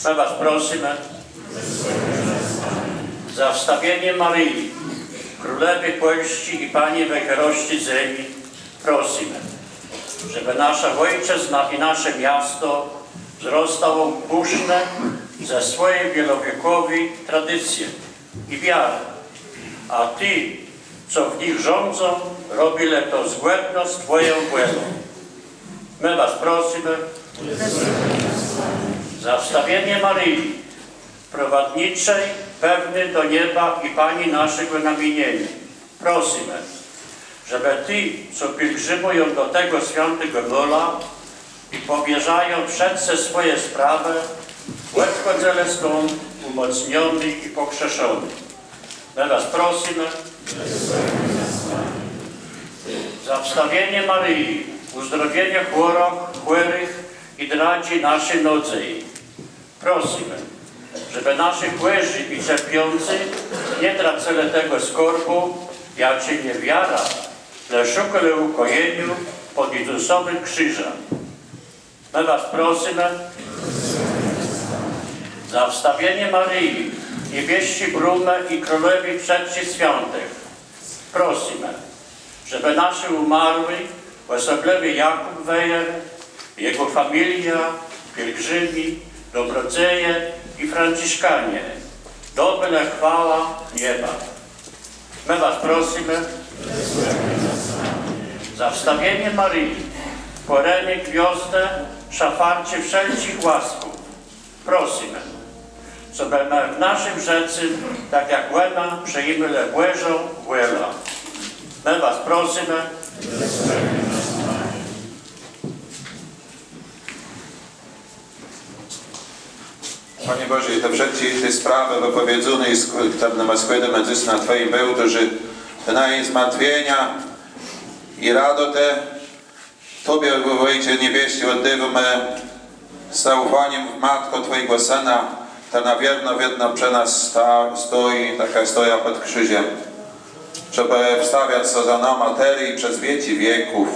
My was prosimy za wstawienie Maryi, Królewy Polści i Pani Wejherości z Rymi, prosimy, żeby nasza ojczyzna i nasze miasto wzrastało puszne ze swojej wielowiekowej tradycji i wiary, a Ty, co w nich rządzą, robili to zgodnie z Twoją wolą. My was prosimy za wstawienie Maryi, prowadniczej, pewny do nieba i Pani naszego namienienia. Prosimy, żeby Ty, co pielgrzymują do tego świętego Bola i powierzają wszelkie swoje sprawy, odchodzili stąd umocniony i pokrzeszony. My was prosimy za wstawienie Maryi, uzdrowienie chorych i dradzi naszej nodzei. Prosimy, żeby nasi chłorzy i cierpiący nie tracili tego skorbu, jacie niewiara, lecz szukali ukojeniu pod Jezusowym krzyżem. My was prosimy za wstawienie Maryi, niebieści brumę i królowi wszystkich świętych. Prosimy, żeby nasi umarły, osobliwie Jakub Wejer, jego familia, pielgrzymi, dobrodzieje i franciszkanie, dobyli chwała nieba. My was prosimy za wstawienie Maryi, korenie gwiazdę, szafarcie wszelkich łasków. Prosimy, żeby my w naszym rzeczy, tak jak łena, przyjmili Bożą wolę. My was prosimy Panie Boże, i te wszystkie te sprawy wypowiedzone, które nam składamy na Twoim bełtu, że Ty zmartwienia i radoty Tobie, Ojcze Niebieski, oddajemy z zaufaniem w Matko Twojego Syna, ta na wierno przy nas stoi, taka stoja pod krzyżem, żeby wstawiać się za nami materii przez wieki wieków.